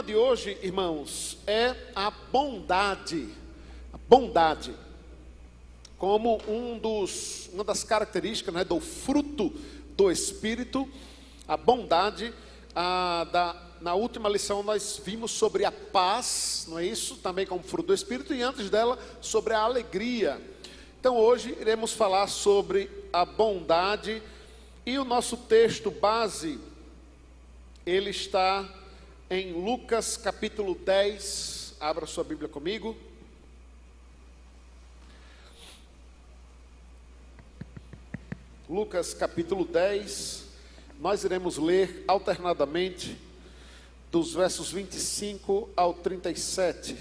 tema de hoje, irmãos, é a bondade. A bondade como uma das características, né, do fruto do Espírito. A bondade, na última lição nós vimos sobre a paz, não é isso? Também como fruto do Espírito, e antes dela, sobre a alegria. Então hoje iremos falar sobre a bondade, e o nosso texto base, ele está em Lucas capítulo 10, abra sua Bíblia comigo. Lucas capítulo 10, nós iremos ler alternadamente dos versos 25 ao 37.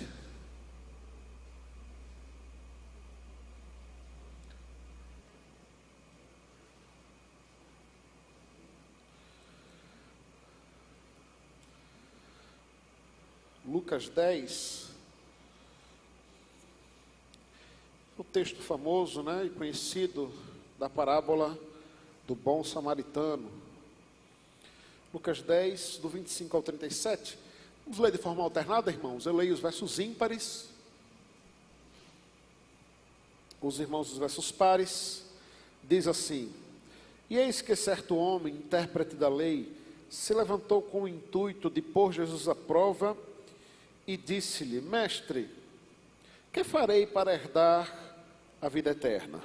Lucas 10, o texto famoso, né, e conhecido da parábola do bom samaritano. Lucas 10, do 25 ao 37. Vamos ler de forma alternada, irmãos. Eu leio os versos ímpares, os irmãos os versos pares. Diz assim: E eis que certo homem, intérprete da lei, se levantou com o intuito de pôr Jesus à prova, e disse-lhe: Mestre, que farei para herdar a vida eterna?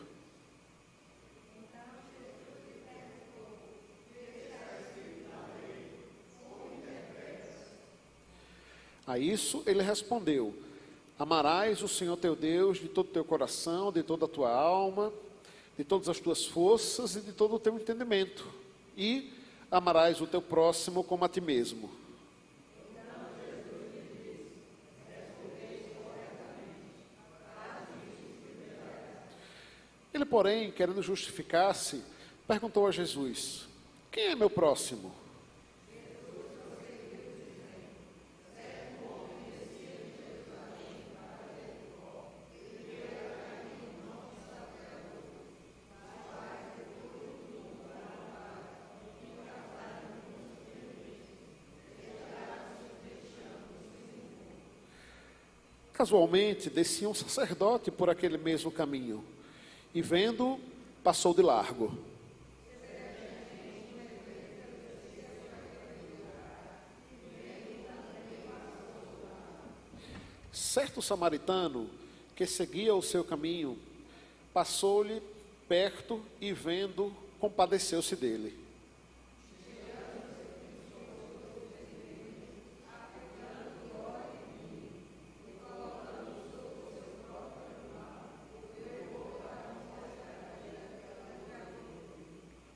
A isso ele respondeu: Amarás o Senhor teu Deus de todo o teu coração, de toda a tua alma, de todas as tuas forças e de todo o teu entendimento, e amarás o teu próximo como a ti mesmo. Ele, porém, querendo justificar-se, perguntou a Jesus: Quem é meu próximo? Casualmente, descia um sacerdote por aquele mesmo caminho, e vendo, passou de largo. Certo samaritano, que seguia o seu caminho, passou-lhe perto e vendo, compadeceu-se dele.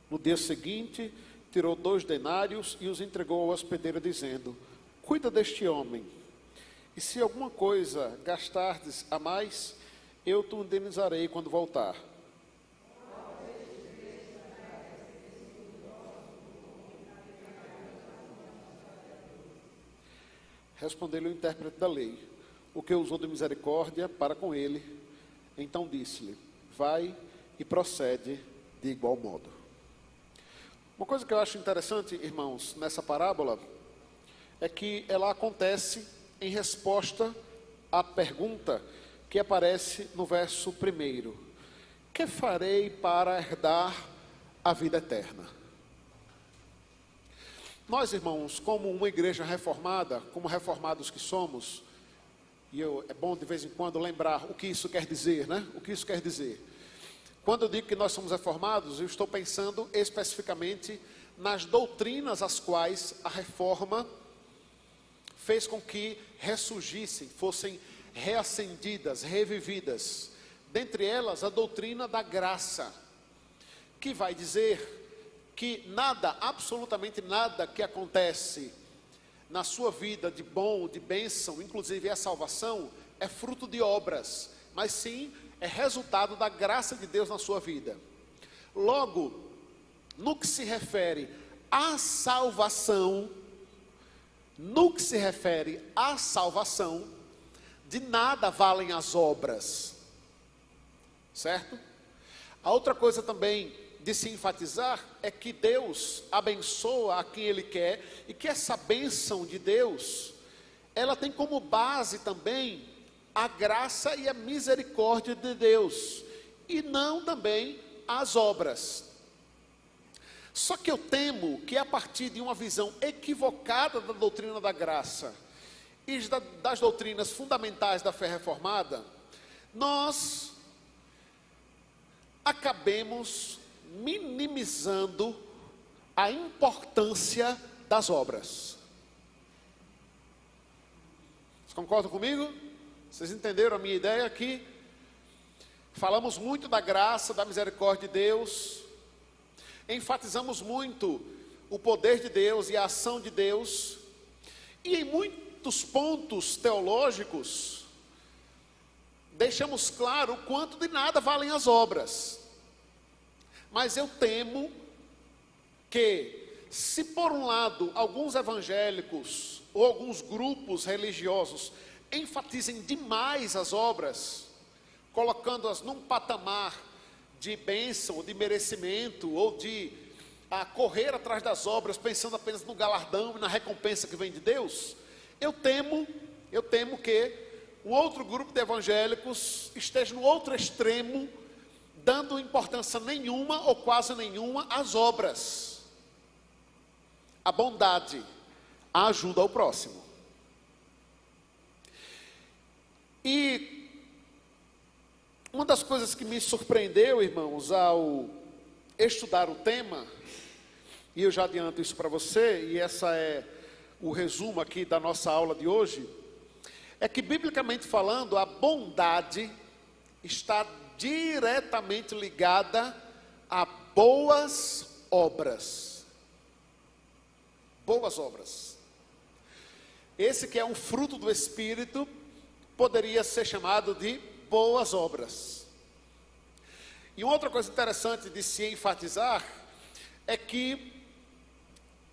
No dia seguinte, tirou 2 denários e os entregou ao hospedeiro, dizendo: Cuida deste homem, e se alguma coisa gastardes a mais, eu te indenizarei quando voltar. Respondeu-lhe o intérprete da lei: O que usou de misericórdia para com ele? Então disse-lhe: Vai e procede de igual modo. Uma coisa que eu acho interessante, irmãos, nessa parábola, é que ela acontece em resposta à pergunta que aparece no verso 1. Que farei para herdar a vida eterna? Nós, irmãos, como uma igreja reformada, como reformados que somos, é bom de vez em quando lembrar o que isso quer dizer, né? O que isso quer dizer? Quando eu digo que nós somos reformados, eu estou pensando especificamente nas doutrinas as quais a reforma fez com que ressurgissem, fossem reacendidas, revividas. Dentre elas, a doutrina da graça, que vai dizer que nada, absolutamente nada que acontece na sua vida de bom, de bênção, inclusive a salvação, é fruto de obras, mas sim é resultado da graça de Deus na sua vida. Logo, no que se refere à salvação, de nada valem as obras, certo? A outra coisa também de se enfatizar é que Deus abençoa a quem Ele quer, e que essa bênção de Deus, ela tem como base também a graça e a misericórdia de Deus, e não também as obras. Só que eu temo que a partir de uma visão equivocada da doutrina da graça e das doutrinas fundamentais da fé reformada, nós acabemos minimizando a importância das obras. Vocês concordam comigo? Vocês entenderam a minha ideia aqui? Falamos muito da graça, da misericórdia de Deus, enfatizamos muito o poder de Deus e a ação de Deus, e em muitos pontos teológicos, deixamos claro o quanto de nada valem as obras. Mas eu temo que, se por um lado, alguns evangélicos ou alguns grupos religiosos enfatizem demais as obras, colocando-as num patamar de bênção, de merecimento, ou de correr atrás das obras, pensando apenas no galardão e na recompensa que vem de Deus, eu temo que um outro grupo de evangélicos esteja no outro extremo, dando importância nenhuma ou quase nenhuma às obras, a bondade, a ajuda ao próximo. E uma das coisas que me surpreendeu, irmãos, ao estudar o tema, e eu já adianto isso para você, e essa é o resumo aqui da nossa aula de hoje, é que, biblicamente falando, a bondade está diretamente ligada a boas obras. Boas obras. Esse que é um fruto do Espírito, poderia ser chamado de boas obras. E uma outra coisa interessante de se enfatizar é que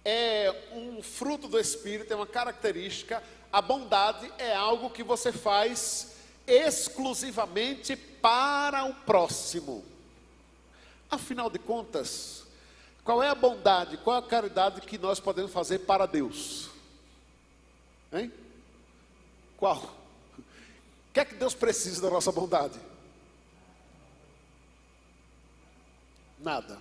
é um fruto do Espírito, é uma característica. A bondade é algo que você faz exclusivamente para o próximo. Afinal de contas, qual é a bondade, qual é a caridade que nós podemos fazer para Deus? Hein? Qual? O que é que Deus precisa da nossa bondade? Nada.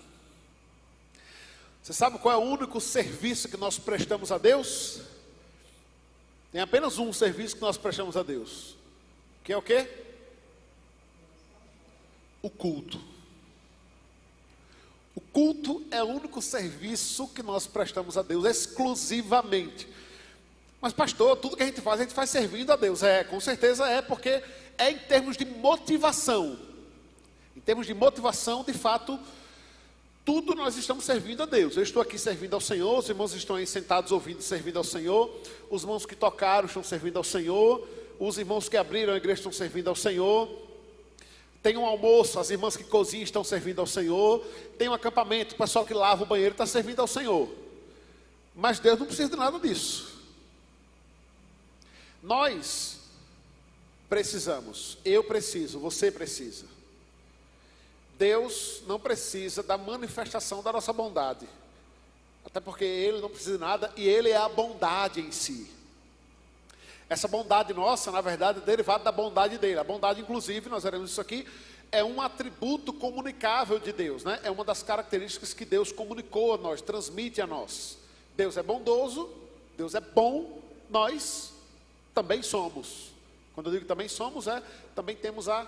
Você sabe qual é o único serviço que nós prestamos a Deus? Tem apenas um serviço que nós prestamos a Deus. Que é o quê? O culto. O culto é o único serviço que nós prestamos a Deus, exclusivamente. Mas pastor, tudo que a gente faz servindo a Deus. Com certeza porque é em termos de motivação. Em termos de motivação, de fato, tudo nós estamos servindo a Deus. Eu estou aqui servindo ao Senhor, os irmãos estão aí sentados ouvindo, servindo ao Senhor. Os irmãos que tocaram estão servindo ao Senhor. Os irmãos que abriram a igreja estão servindo ao Senhor. Tem um almoço, as irmãs que cozinham estão servindo ao Senhor. Tem um acampamento, o pessoal que lava o banheiro está servindo ao Senhor. Mas Deus não precisa de nada disso. Nós precisamos, eu preciso, você precisa. Deus não precisa da manifestação da nossa bondade. Até porque Ele não precisa de nada e Ele é a bondade em si. Essa bondade nossa, na verdade, é derivada da bondade dele. A bondade, inclusive, nós veremos isso aqui, é um atributo comunicável de Deus, né? É uma das características que Deus comunicou a nós, transmite a nós. Deus é bondoso, Deus é bom, nós também somos. Quando eu digo também somos, também temos a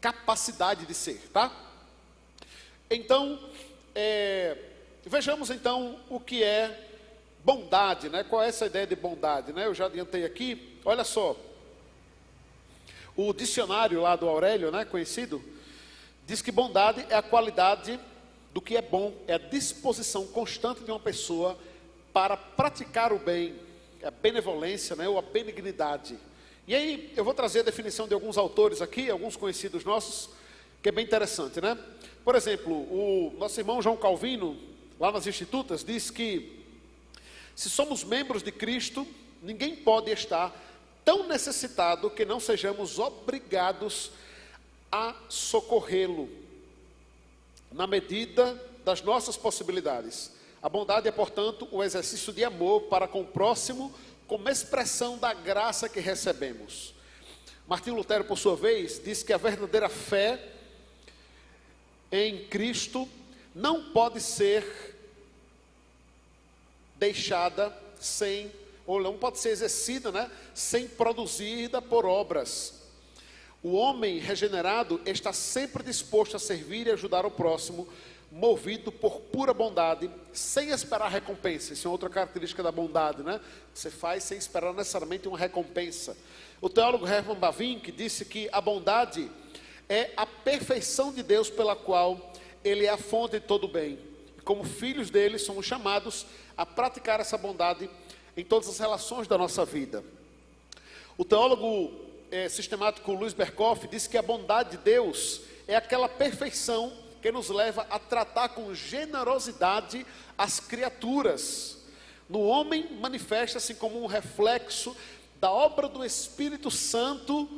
capacidade de ser, tá? Então, vejamos então o que é bondade, né? Qual é essa ideia de bondade, né? Eu já adiantei aqui, olha só. O dicionário lá do Aurélio, né, conhecido, diz que bondade é a qualidade do que é bom, é a disposição constante de uma pessoa para praticar o bem, é a benevolência, né, ou a benignidade. E aí eu vou trazer a definição de alguns autores aqui, alguns conhecidos nossos, que é bem interessante, né? Por exemplo, o nosso irmão João Calvino, lá nas Institutas, diz que se somos membros de Cristo, ninguém pode estar tão necessitado que não sejamos obrigados a socorrê-lo, na medida das nossas possibilidades. A bondade é, portanto, o exercício de amor para com o próximo, como expressão da graça que recebemos. Martinho Lutero, por sua vez, disse que a verdadeira fé em Cristo não pode ser deixada sem, ou não pode ser exercida, né, sem produzida por obras. O homem regenerado está sempre disposto a servir e ajudar o próximo, movido por pura bondade, sem esperar recompensa. Isso é outra característica da bondade, né? Você faz sem esperar necessariamente uma recompensa. O teólogo Herman Bavinck disse que a bondade é a perfeição de Deus pela qual Ele é a fonte de todo bem. Como filhos dele, somos chamados a praticar essa bondade em todas as relações da nossa vida. O teólogo sistemático Luiz Berkoff disse que a bondade de Deus é aquela perfeição que nos leva a tratar com generosidade as criaturas. No homem, manifesta-se como um reflexo da obra do Espírito Santo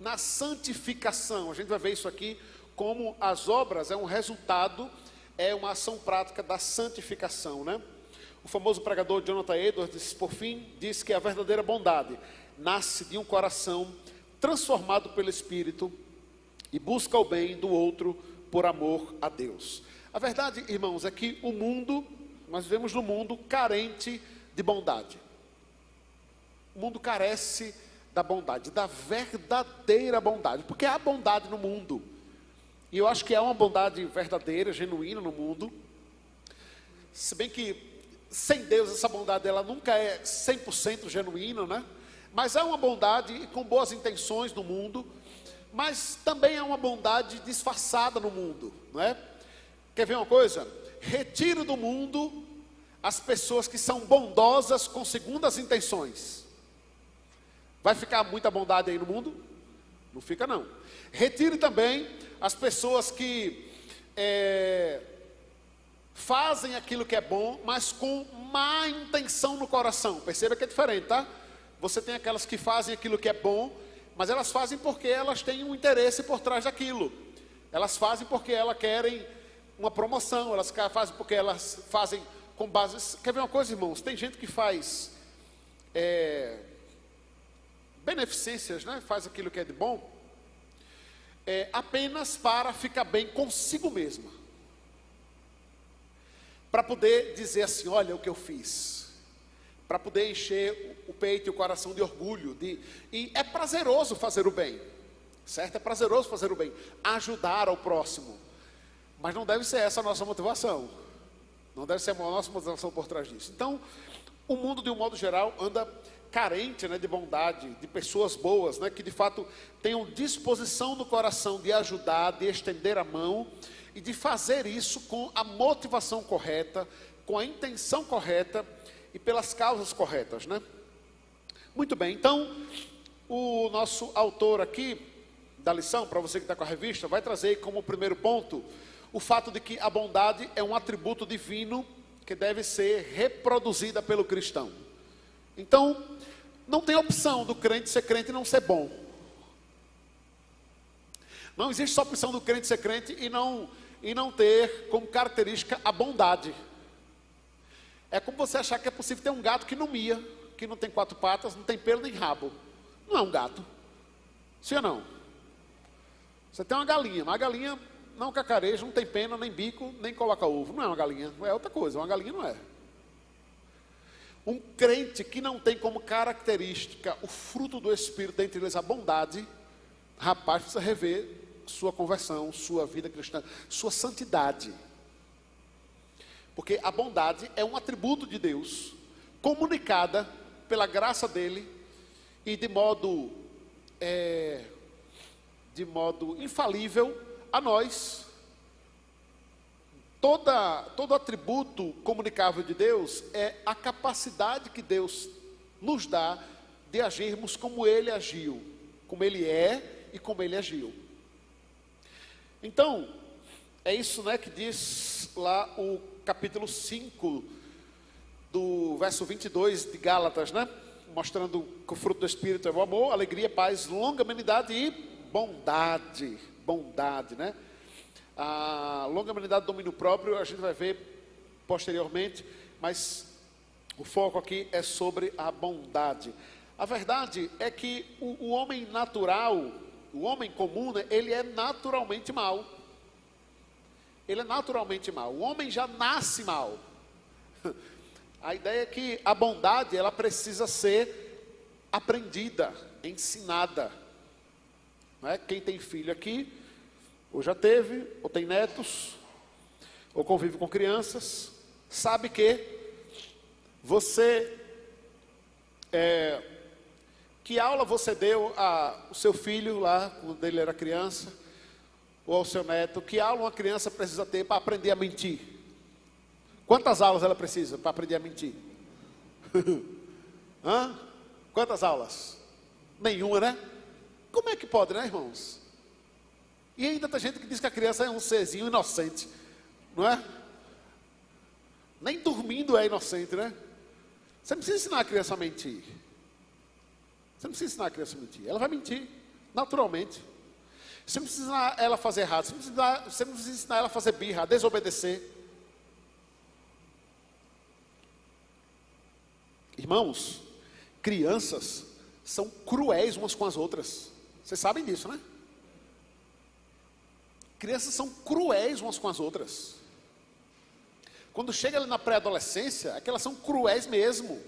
na santificação. A gente vai ver isso aqui, como as obras é um resultado, é uma ação prática da santificação, né? O famoso pregador Jonathan Edwards, por fim, diz que a verdadeira bondade nasce de um coração transformado pelo Espírito e busca o bem do outro por amor a Deus. A verdade, irmãos, é que o mundo, nós vivemos num mundo carente de bondade. O mundo carece da bondade, da verdadeira bondade, porque há bondade no mundo, e eu acho que há uma bondade verdadeira, genuína no mundo, se bem que sem Deus essa bondade ela nunca é 100% genuína, né? Mas há uma bondade com boas intenções no mundo, mas também há uma bondade disfarçada no mundo, não é? Quer ver uma coisa? Retire do mundo as pessoas que são bondosas com segundas intenções. Vai ficar muita bondade aí no mundo? Não fica não. Retire também as pessoas que fazem aquilo que é bom, mas com má intenção no coração. Perceba que é diferente, tá? Você tem aquelas que fazem aquilo que é bom, mas elas fazem porque elas têm um interesse por trás daquilo. Elas fazem porque elas querem uma promoção, elas fazem porque elas fazem com base... Quer ver uma coisa, irmãos? Tem gente que faz beneficências, né? Faz aquilo que é de bom, apenas para ficar bem consigo mesma. Para poder dizer assim, olha o que eu fiz. Para poder encher o peito e o coração de orgulho. E é prazeroso fazer o bem. Certo? É prazeroso fazer o bem. Ajudar ao próximo. Mas não deve ser essa a nossa motivação. Não deve ser a nossa motivação por trás disso. Então, o mundo de um modo geral anda carente, né, de bondade, de pessoas boas, né, que de fato tenham disposição no coração de ajudar, de estender a mão e de fazer isso com a motivação correta, com a intenção correta e pelas causas corretas, né? Muito bem, então o nosso autor aqui da lição, para você que está com a revista, vai trazer como primeiro ponto o fato de que a bondade é um atributo divino que deve ser reproduzida pelo cristão. Então, não tem opção do crente ser crente e não ser bom. Não existe só opção do crente ser crente e não ter como característica a bondade. É como você achar que é possível ter um gato que não mia, que não tem 4 patas, não tem pelo nem rabo. Não é um gato. Sim ou não? Você tem uma galinha, mas a galinha não cacareja, não tem pena, nem bico, nem coloca ovo. Não é uma galinha, é outra coisa, uma galinha não é. Um crente que não tem como característica o fruto do Espírito, dentre eles a bondade, rapaz, precisa rever sua conversão, sua vida cristã, sua santidade. Porque a bondade é um atributo de Deus, comunicada pela graça dele e de modo infalível a nós. Todo atributo comunicável de Deus é a capacidade que Deus nos dá de agirmos como Ele agiu, como Ele é e como Ele agiu. Então, é isso, né, que diz lá o capítulo 5, do verso 22 de Gálatas, né? Mostrando que o fruto do Espírito é o amor, alegria, paz, longanimidade e bondade. Bondade, né? A longanimidade, domínio próprio, a gente vai ver posteriormente, mas O foco aqui é sobre a bondade. A verdade é que o homem natural, o homem comum, né, ele é naturalmente mau. Ele é naturalmente mau. O homem já nasce mau. A ideia é que a bondade, ela precisa ser aprendida, ensinada. Não é? Quem tem filho aqui, ou já teve, ou tem netos, ou convive com crianças, sabe que você, que aula você deu ao seu filho lá, quando ele era criança, ou ao seu neto, que aula uma criança precisa ter para aprender a mentir? Quantas aulas ela precisa para aprender a mentir? Hã? Quantas aulas? Nenhuma, né? Como é que pode, né, irmãos? E ainda tem gente que diz que a criança é um serzinho inocente, não é? Nem dormindo é inocente, né? Você não precisa ensinar a criança a mentir. Você não precisa ensinar a criança a mentir. Ela vai mentir, naturalmente. Você não precisa ensinar ela a fazer errado. Você não precisa ensinar ela a fazer birra, a desobedecer. Irmãos, crianças são cruéis umas com as outras. Vocês sabem disso, né? Crianças são cruéis umas com as outras. Quando chega ali na pré-adolescência, é que elas são cruéis mesmo.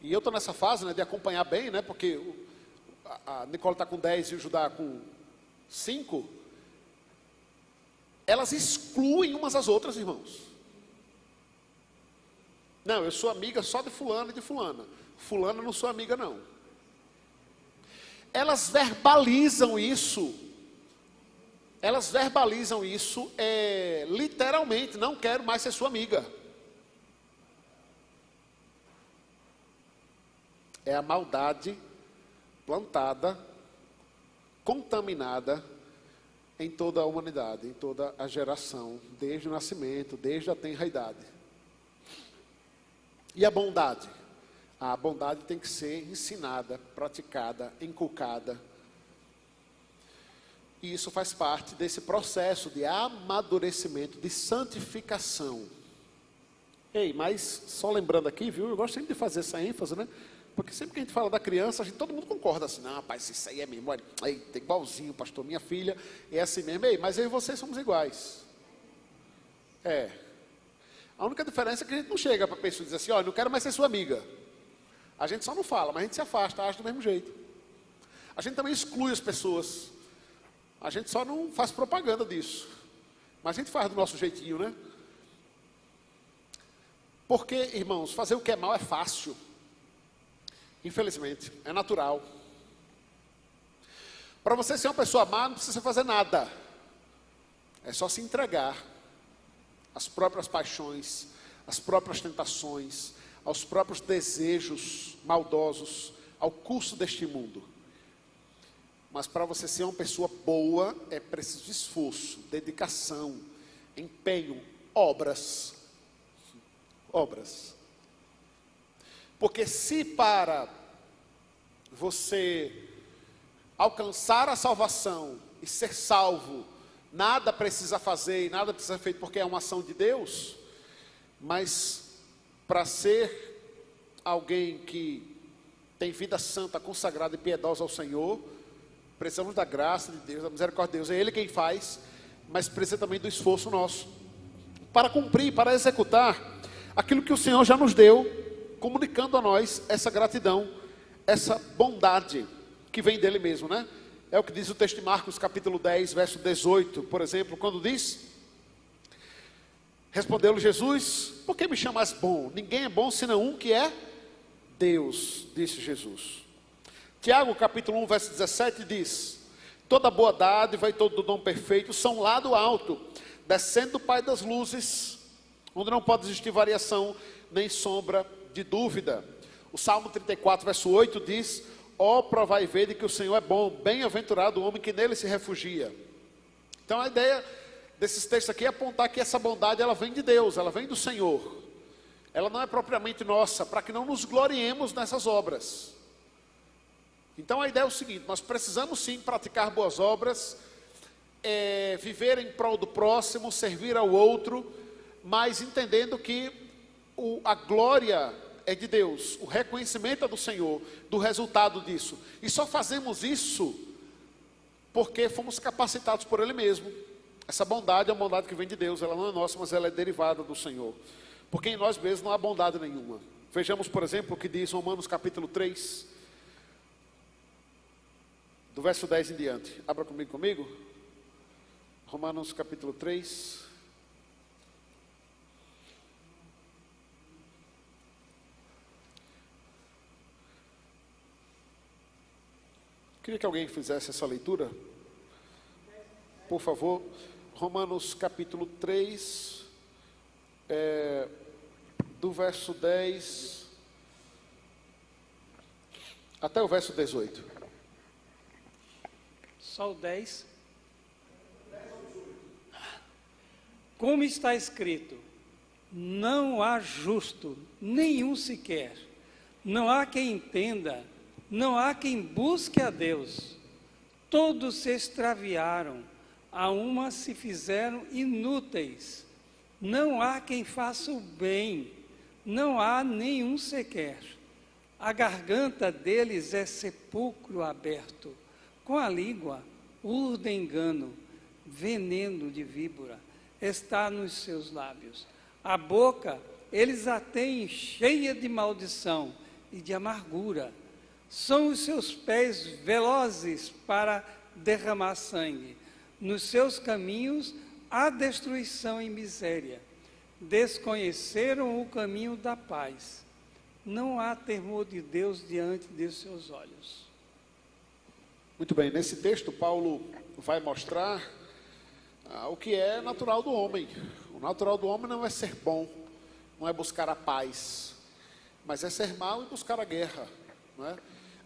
E eu estou nessa fase, né, de acompanhar bem, né, porque a Nicole está com 10 e o Judá com 5. Elas excluem umas às outras, irmãos. Não, eu sou amiga só de fulano e de fulana. Fulana não sou amiga, não. Elas verbalizam isso. Elas verbalizam isso literalmente. Não quero mais ser sua amiga. É a maldade plantada, contaminada em toda a humanidade, em toda a geração, desde o nascimento, desde a tenra idade. E a bondade? A bondade tem que ser ensinada, praticada, inculcada. E isso faz parte desse processo de amadurecimento, de santificação. Ei, mas só lembrando aqui, viu? Eu gosto sempre de fazer essa ênfase, né? Porque sempre que a gente fala da criança, todo mundo concorda assim, não, rapaz, isso aí é mesmo, olha, é igualzinho, pastor, minha filha é assim mesmo. Ei, mas eu e você somos iguais. A única diferença é que a gente não chega para a pessoa e diz assim, olha, não quero mais ser sua amiga. A gente só não fala, mas a gente se afasta, age do mesmo jeito. A gente também exclui as pessoas. A gente só não faz propaganda disso. Mas a gente faz do nosso jeitinho, né? Porque, irmãos, fazer o que é mal é fácil. Infelizmente, é natural. Para você ser uma pessoa má, não precisa fazer nada. É só se entregar às próprias paixões, às próprias tentações, aos próprios desejos maldosos, ao curso deste mundo. Mas para você ser uma pessoa boa, é preciso esforço, dedicação, empenho, obras. Obras. Porque se para você alcançar a salvação e ser salvo, nada precisa fazer e nada precisa ser feito porque é uma ação de Deus, mas para ser alguém que tem vida santa, consagrada e piedosa ao Senhor, precisamos da graça de Deus, da misericórdia de Deus. É Ele quem faz, mas precisa também do esforço nosso para cumprir, para executar aquilo que o Senhor já nos deu, comunicando a nós essa gratidão, essa bondade que vem dele mesmo, né? É o que diz o texto de Marcos capítulo 10, verso 18, por exemplo, quando diz: respondeu-lhe Jesus, por que me chamas bom? Ninguém é bom senão um que é Deus, disse Jesus. Tiago capítulo 1, verso 17 diz: toda boa dádiva e todo dom perfeito são lá do alto, descendo do Pai das luzes, onde não pode existir variação nem sombra de dúvida. O Salmo 34, verso 8 diz: ó, provai e vede que o Senhor é bom, bem-aventurado o homem que nele se refugia. Então a ideia desses textos aqui é apontar que essa bondade, ela vem de Deus, ela vem do Senhor. Ela não é propriamente nossa, para que não nos gloriemos nessas obras. Então a ideia é o seguinte: nós precisamos sim praticar boas obras, viver em prol do próximo, servir ao outro, mas entendendo que a glória é de Deus, o reconhecimento é do Senhor, do resultado disso. E só fazemos isso porque fomos capacitados por Ele mesmo. Essa bondade é uma bondade que vem de Deus, ela não é nossa, mas ela é derivada do Senhor. Porque em nós mesmos não há bondade nenhuma. Vejamos, por exemplo, o que diz Romanos capítulo 3, do verso 10 em diante. Abra comigo. Romanos capítulo 3. Queria que alguém fizesse essa leitura. Por favor. Romanos capítulo 3, do verso 10 até o verso 18. Só o 10. Como está escrito, não há justo, nenhum sequer. Não há quem entenda, não há quem busque a Deus. Todos se extraviaram, a uma se fizeram inúteis. Não há quem faça o bem, não há nenhum sequer. A garganta deles é sepulcro aberto. Com a língua urdem engano, veneno de víbora está nos seus lábios. A boca eles a têm cheia de maldição e de amargura. São os seus pés velozes para derramar sangue. Nos seus caminhos há destruição e miséria. Desconheceram o caminho da paz. Não há temor de Deus diante de seus olhos. Muito bem, nesse texto Paulo vai mostrar o que é natural do homem. O natural do homem não é ser bom, não é buscar a paz, mas é ser mau e buscar a guerra, não é?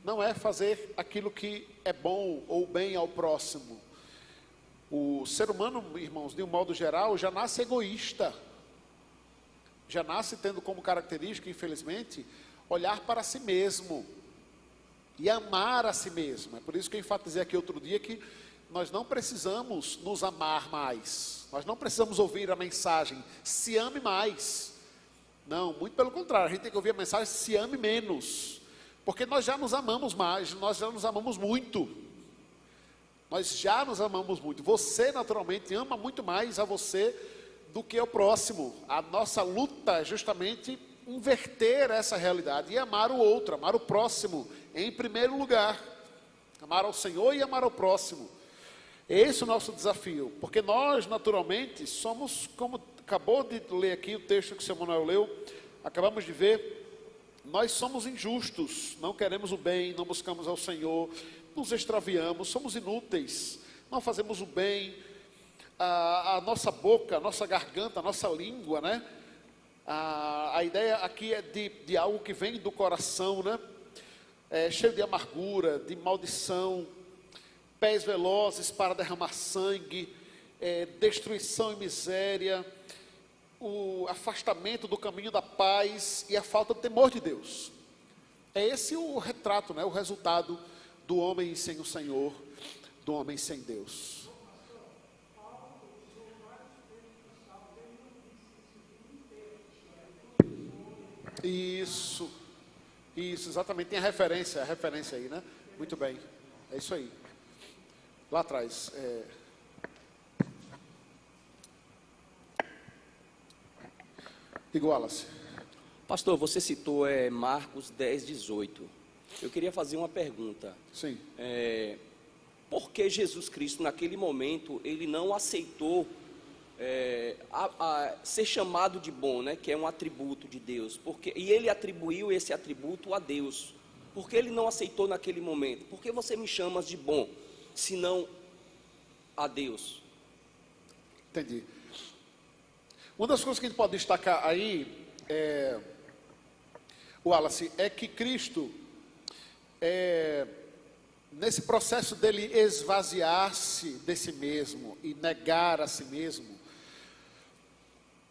Não é fazer aquilo que é bom ou bem ao próximo. O ser humano, irmãos, de um modo geral, já nasce egoísta. Já nasce tendo como característica, infelizmente, olhar para si mesmo e amar a si mesmo. É por isso que eu enfatizei aqui outro dia que nós não precisamos nos amar mais. Nós não precisamos ouvir a mensagem, se ame mais. Não, muito pelo contrário, a gente tem que ouvir a mensagem, se ame menos. Porque nós já nos amamos mais, nós já nos amamos muito. Nós já nos amamos muito. Você, naturalmente, ama muito mais a você do que ao próximo. A nossa luta é justamente inverter essa realidade e amar o outro, amar o próximo em primeiro lugar. Amar ao Senhor e amar ao próximo. Esse é o nosso desafio. Porque nós, naturalmente, somos, como acabou de ler aqui o texto que o seu Manuel leu, acabamos de ver, nós somos injustos, não queremos o bem, não buscamos ao Senhor, nos extraviamos, somos inúteis, não fazemos o bem, a nossa boca, a nossa garganta, a nossa língua, né? A ideia aqui é de algo que vem do coração, né? Cheio de amargura, de maldição, pés velozes para derramar sangue, destruição e miséria, o afastamento do caminho da paz e a falta de temor de Deus. É esse o retrato, né? O resultado do homem sem o Senhor, do homem sem Deus. Isso, exatamente, tem a referência aí, né? Muito bem, é isso aí. Lá atrás, Wallace. Pastor, você citou Marcos 10, 18. Eu queria fazer uma pergunta. Sim. Por que Jesus Cristo, naquele momento, ele não aceitou ser chamado de bom, né? Que é um atributo de Deus. E ele atribuiu esse atributo a Deus. Por que ele não aceitou naquele momento? Por que você me chamas de bom, se não a Deus? Entendi. Uma das coisas que a gente pode destacar aí, Wallace, é que Cristo, nesse processo dele esvaziar-se de si mesmo e negar a si mesmo,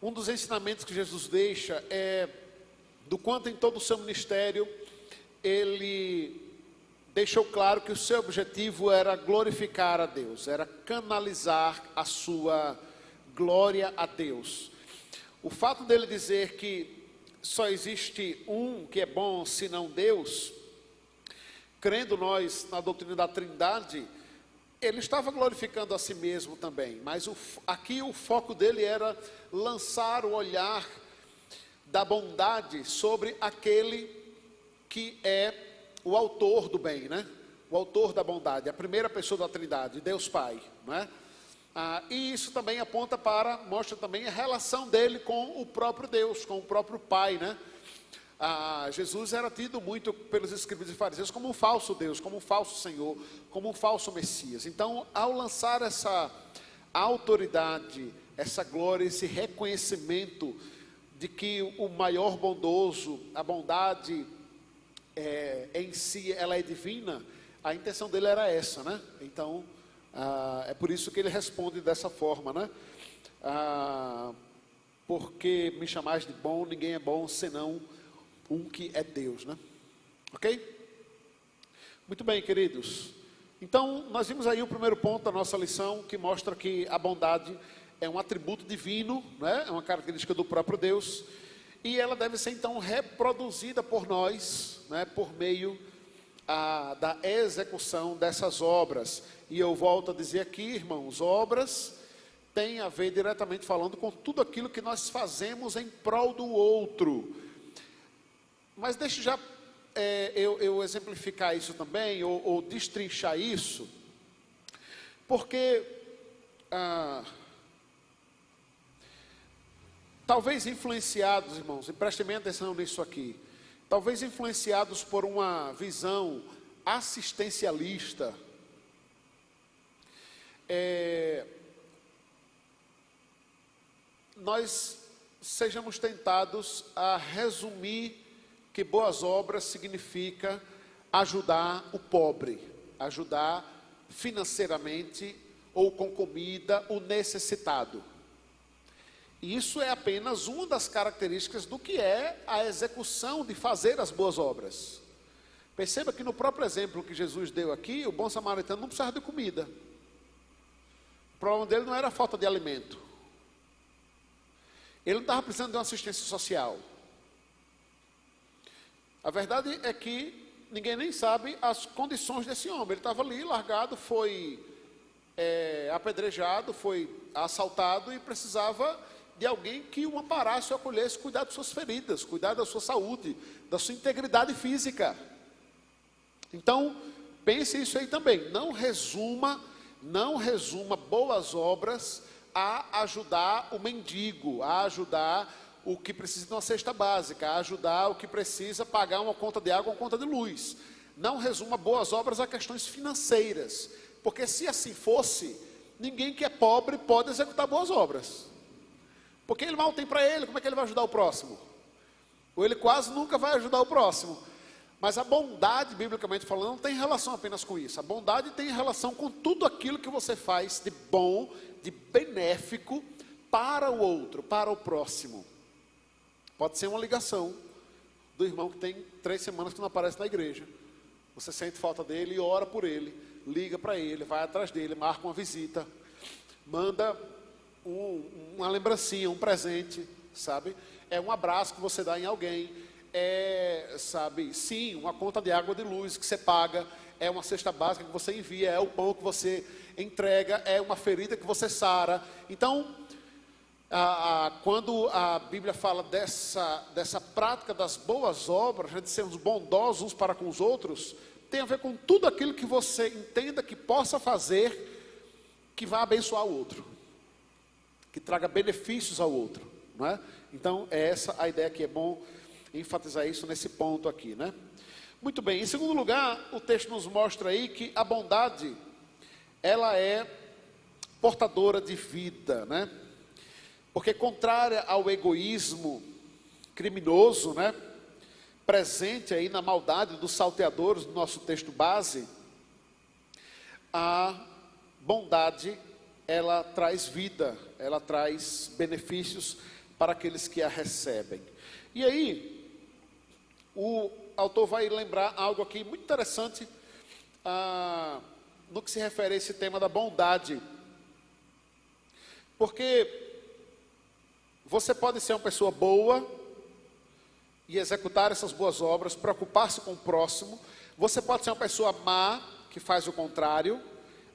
um dos ensinamentos que Jesus deixa é do quanto em todo o seu ministério ele deixou claro que o seu objetivo era glorificar a Deus, era canalizar a sua glória a Deus. O fato dele dizer que só existe um que é bom, senão Deus, crendo nós na doutrina da Trindade, ele estava glorificando a si mesmo também, mas aqui o foco dele era lançar o olhar da bondade sobre aquele que é o autor do bem, né? O autor da bondade, a primeira pessoa da Trindade, Deus Pai, né? E isso também mostra também a relação dele com o próprio Deus, com o próprio Pai, né? Jesus era tido muito pelos escribas e fariseus como um falso Deus, como um falso Senhor, como um falso Messias. Então, ao lançar essa autoridade, essa glória, esse reconhecimento de que o maior bondoso, a bondade em si, ela é divina, a intenção dele era essa, né? Então, é por isso que ele responde dessa forma, né? Porque me chamais de bom, ninguém é bom senão um que é Deus, né? Ok? Muito bem, queridos. Então, nós vimos aí o primeiro ponto da nossa lição, que mostra que a bondade é um atributo divino, né? É uma característica do próprio Deus, e ela deve ser então reproduzida por nós, né? Por meio da execução dessas obras. E eu volto a dizer aqui, irmãos, obras tem a ver diretamente falando com tudo aquilo que nós fazemos em prol do outro. Mas deixe já eu exemplificar isso também, ou destrinchar isso, porque talvez influenciados, irmãos, e prestem bem atenção nisso aqui, talvez influenciados por uma visão assistencialista, nós sejamos tentados a resumir que boas obras significa ajudar o pobre, ajudar financeiramente ou com comida o necessitado. E isso é apenas uma das características do que é a execução de fazer as boas obras. Perceba que no próprio exemplo que Jesus deu aqui, o bom samaritano não precisava de comida. O problema dele não era a falta de alimento. Ele não estava precisando de uma assistência social. A verdade é que ninguém nem sabe as condições desse homem. Ele estava ali largado, foi apedrejado, foi assaltado e precisava de alguém que o amparasse, o acolhesse, cuidar de suas feridas, cuidar da sua saúde, da sua integridade física. Então, pense isso aí também. Não resuma boas obras a ajudar o mendigo, a ajudar o que precisa de uma cesta básica, a ajudar o que precisa pagar uma conta de água, uma conta de luz. Não resuma boas obras a questões financeiras, porque se assim fosse, ninguém que é pobre pode executar boas obras. Porque ele mal tem para ele, como é que ele vai ajudar o próximo? Ou ele quase nunca vai ajudar o próximo. Mas a bondade, biblicamente falando, não tem relação apenas com isso. A bondade tem relação com tudo aquilo que você faz de bom, de benéfico para o outro, para o próximo. Pode ser uma ligação do irmão que tem 3 semanas que não aparece na igreja. Você sente falta dele e ora por ele, liga para ele, vai atrás dele, marca uma visita, manda uma lembrancinha, um presente, sabe? É um abraço que você dá em alguém, sim, uma conta de água, de luz que você paga, é uma cesta básica que você envia, é o pão que você entrega, é uma ferida que você sara. Então, quando a Bíblia fala dessa prática das boas obras, de sermos bondosos uns para com os outros, tem a ver com tudo aquilo que você entenda que possa fazer, que vai abençoar o outro, que traga benefícios ao outro, não é? Então, é essa a ideia que é bom enfatizar isso nesse ponto aqui, né? Muito bem, em segundo lugar, o texto nos mostra aí que a bondade, ela é portadora de vida, né? Porque contrária ao egoísmo criminoso, né, presente aí na maldade dos salteadores do nosso texto base, a bondade, ela traz vida, ela traz benefícios para aqueles que a recebem. E aí, o autor vai lembrar algo aqui muito interessante no que se refere a esse tema da bondade. Porque você pode ser uma pessoa boa, e executar essas boas obras, preocupar-se com o próximo. Você pode ser uma pessoa má, que faz o contrário,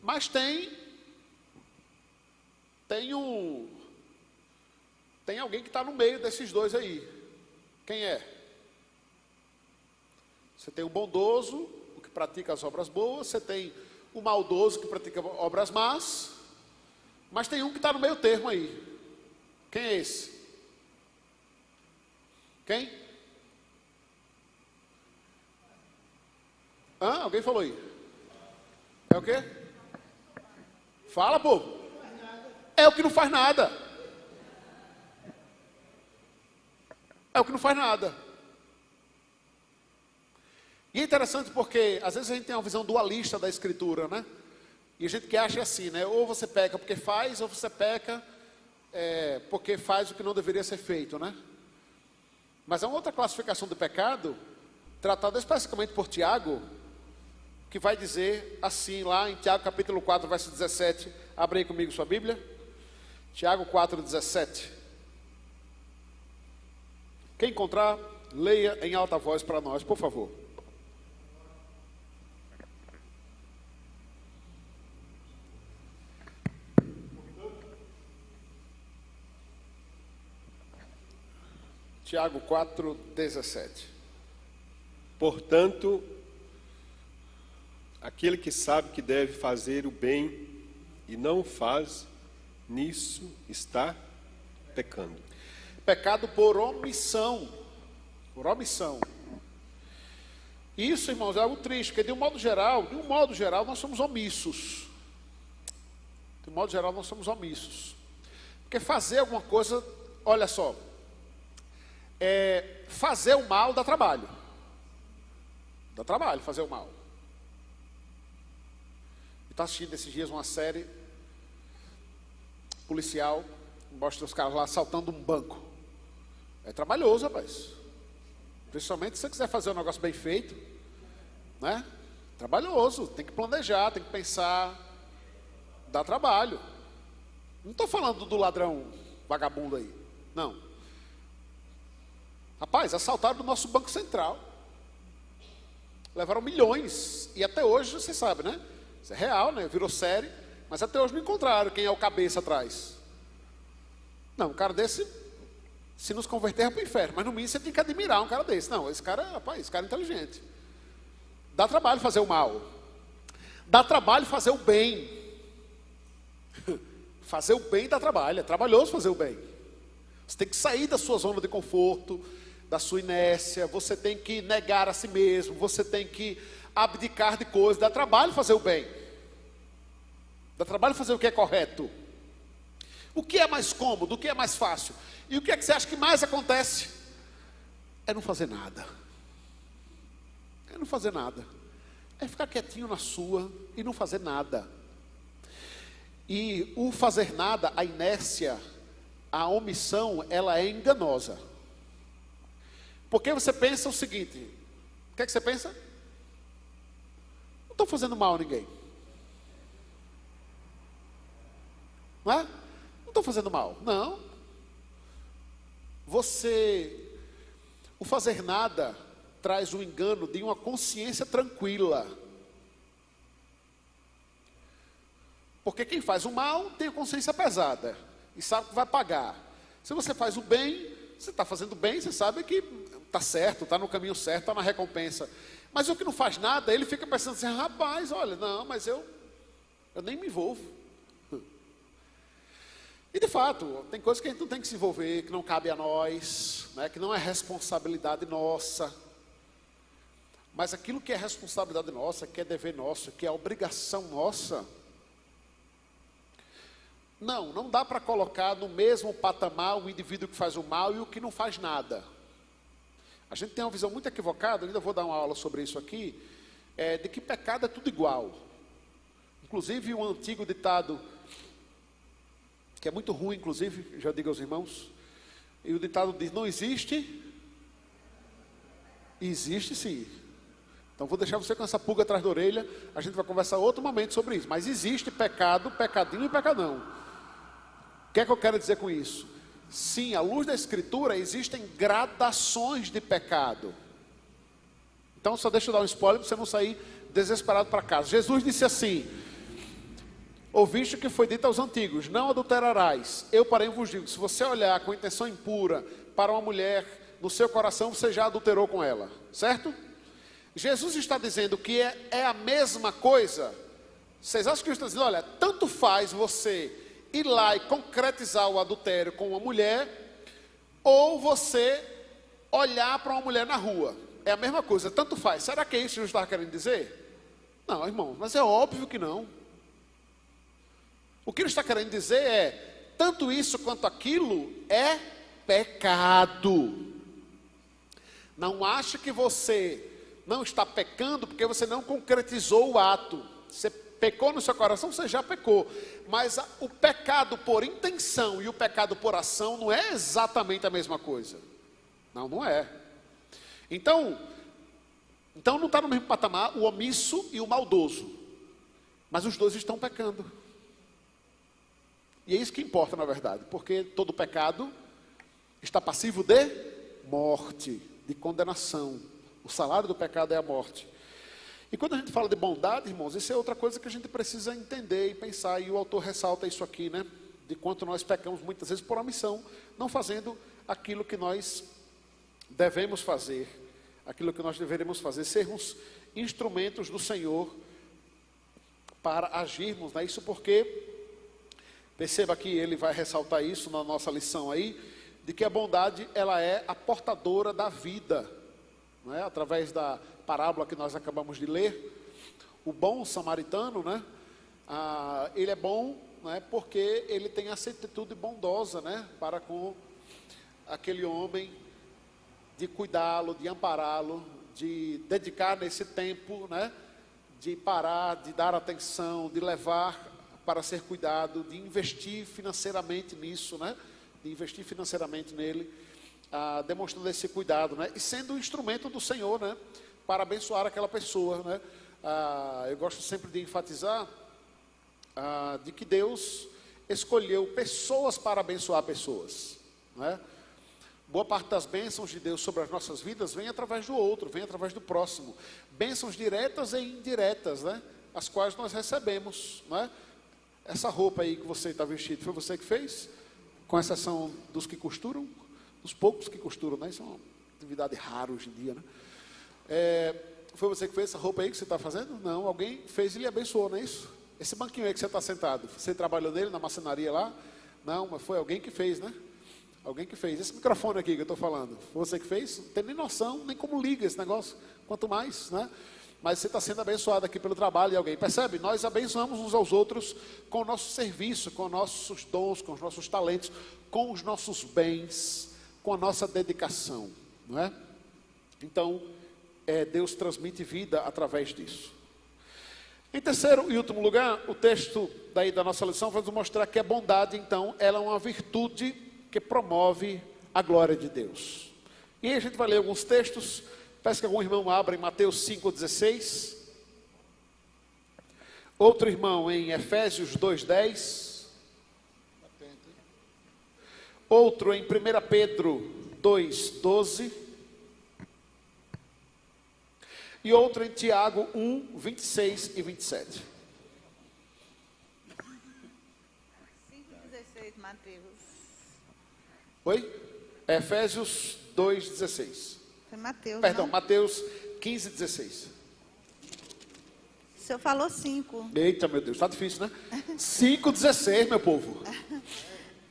mas tem alguém que está no meio desses dois aí. Quem é? Você tem o bondoso, o que pratica as obras boas, você tem o maldoso, que pratica obras más, mas tem um que está no meio termo aí. Quem é esse? Quem? Alguém falou aí? É o quê? Fala, povo. É o que não faz nada. É o que não faz nada. E é interessante porque às vezes a gente tem uma visão dualista da Escritura, né? E a gente que acha assim, né? Ou você peca porque faz, ou você peca porque faz o que não deveria ser feito, né? Mas há uma outra classificação de pecado, tratada especificamente por Tiago, que vai dizer assim lá em Tiago capítulo 4, verso 17. Abre aí comigo sua Bíblia. Tiago 4, 17. Quem encontrar, leia em alta voz para nós, por favor. Tiago 4, 17. Portanto, aquele que sabe que deve fazer o bem e não o faz, nisso está pecando. Pecado por omissão. Por omissão. Isso, irmãos, é algo triste, porque de um modo geral, nós somos omissos. De um modo geral, nós somos omissos. Porque fazer alguma coisa, olha só, fazer o mal dá trabalho. Dá trabalho fazer o mal. Eu estou assistindo esses dias uma série policial, mostra os caras lá assaltando um banco. É trabalhoso, rapaz. Principalmente se você quiser fazer um negócio bem feito, né? Trabalhoso, tem que planejar, tem que pensar, dá trabalho. Não estou falando do ladrão vagabundo aí, não. Rapaz, assaltaram o nosso Banco Central. Levaram milhões. E até hoje, você sabe, né? Isso é real, né? Virou série. Mas até hoje não encontraram quem é o cabeça atrás. Não, um cara desse, se nos converter, é para o inferno. Mas no mínimo você tem que admirar um cara desse. Não, esse cara é inteligente. Dá trabalho fazer o mal. Dá trabalho fazer o bem. Fazer o bem dá trabalho. É trabalhoso fazer o bem. Você tem que sair da sua zona de conforto, da sua inércia, você tem que negar a si mesmo, você tem que abdicar de coisas. Dá trabalho fazer o bem. Dá trabalho fazer o que é correto. O que é mais cômodo, o que é mais fácil? E o que é que você acha que mais acontece? É não fazer nada. É não fazer nada. É ficar quietinho na sua e não fazer nada. E o fazer nada, a inércia, a omissão, ela é enganosa. Porque você pensa o seguinte, o que é que você pensa? Não estou fazendo mal a ninguém. Não é? Não estou fazendo mal, não. O fazer nada traz o engano de uma consciência tranquila. Porque quem faz o mal tem a consciência pesada e sabe que vai pagar. Se você faz o bem, você está fazendo bem, você sabe que está certo, está no caminho certo, está na recompensa. Mas o que não faz nada, ele fica pensando assim, rapaz, olha, não, mas eu nem me envolvo. E de fato, tem coisas que a gente não tem que se envolver, que não cabe a nós, né, que não é responsabilidade nossa. Mas aquilo que é responsabilidade nossa, que é dever nosso, que é obrigação nossa, não dá para colocar no mesmo patamar o indivíduo que faz o mal e o que não faz nada. A gente tem uma visão muito equivocada, ainda vou dar uma aula sobre isso aqui, de que pecado é tudo igual. Inclusive um antigo ditado, que é muito ruim, inclusive, já digo aos irmãos, e o ditado diz, não existe, existe sim. Então vou deixar você com essa pulga atrás da orelha, a gente vai conversar outro momento sobre isso, mas existe pecado, pecadinho e pecadão. O que é que eu quero dizer com isso? sim, à luz da Escritura, existem gradações de pecado. Então, só deixa eu dar um spoiler para você não sair desesperado para casa. Jesus disse assim: ouviste o que foi dito aos antigos, não adulterarás. Eu, porém, vos digo, se você olhar com intenção impura para uma mulher no seu coração, você já adulterou com ela, certo? Jesus está dizendo que é a mesma coisa. Vocês acham que ele está dizendo, olha, tanto faz você ir lá e concretizar o adultério com uma mulher, ou você olhar para uma mulher na rua. É a mesma coisa, tanto faz. Será que é isso que Jesus estava querendo dizer? Não, irmão, mas é óbvio que não. O que ele está querendo dizer é, tanto isso quanto aquilo é pecado. Não ache que você não está pecando porque você não concretizou o ato. Você pecou no seu coração, você já pecou. Mas o pecado por intenção e o pecado por ação não é exatamente a mesma coisa. Não, não é. Então não está no mesmo patamar o omisso e o maldoso. Mas os dois estão pecando. E é isso que importa, na verdade. Porque todo pecado está passivo de morte, de condenação. O salário do pecado é a morte. E quando a gente fala de bondade, irmãos, isso é outra coisa que a gente precisa entender e pensar. E o autor ressalta isso aqui, né? De quanto nós pecamos muitas vezes por omissão, não fazendo aquilo que nós devemos fazer, aquilo que nós deveremos fazer, sermos instrumentos do Senhor para agirmos, né? Isso porque, perceba que ele vai ressaltar isso na nossa lição aí, de que a bondade, ela é a portadora da vida, não é? Através da parábola que nós acabamos de ler, o bom samaritano, né? Ele é bom, né? Porque ele tem essa atitude bondosa, né? Para com aquele homem, de cuidá-lo, de ampará-lo, de dedicar nesse tempo, né? De parar, de dar atenção, de levar para ser cuidado, de investir financeiramente nisso, né? De investir financeiramente nele, demonstrando esse cuidado, né? E sendo um instrumento do Senhor, né? Para abençoar aquela pessoa, né? Eu gosto sempre de enfatizar de que Deus escolheu pessoas para abençoar pessoas, né? Boa parte das bênçãos de Deus sobre as nossas vidas vem através do outro, vem através do próximo. Bênçãos diretas e indiretas, né? As quais nós recebemos, né? Essa roupa aí que você está vestido, foi você que fez? Com exceção dos que costuram, dos poucos que costuram, né? Isso é uma atividade rara hoje em dia, né? Foi você que fez essa roupa aí que você está fazendo? Não, alguém fez e lhe abençoou, não é isso? Esse banquinho aí que você está sentado, você trabalhou nele na marcenaria lá? Não, mas foi alguém que fez, né? Alguém que fez. Esse microfone aqui que eu estou falando, foi você que fez? Não tem nem noção, nem como liga esse negócio, quanto mais, né? Mas você está sendo abençoado aqui pelo trabalho de alguém. Percebe? Nós abençoamos uns aos outros com o nosso serviço, com os nossos dons, com os nossos talentos, com os nossos bens, com a nossa dedicação, não é? Então, Deus transmite vida através disso. Em terceiro e último lugar, o texto daí da nossa lição vai nos mostrar que a bondade, então, ela é uma virtude que promove a glória de Deus. E aí a gente vai ler alguns textos. Peço que algum irmão abra em Mateus 5,16. Outro irmão em Efésios 2,10. Outro em 1 Pedro 2,12. E outro em Tiago 1, 26 e 27. 5,16, Mateus. Oi? Efésios 2,16. Foi Mateus, Perdão, não? Mateus 15,16. O senhor falou 5. Eita, meu Deus, tá difícil, né? 5,16, meu povo.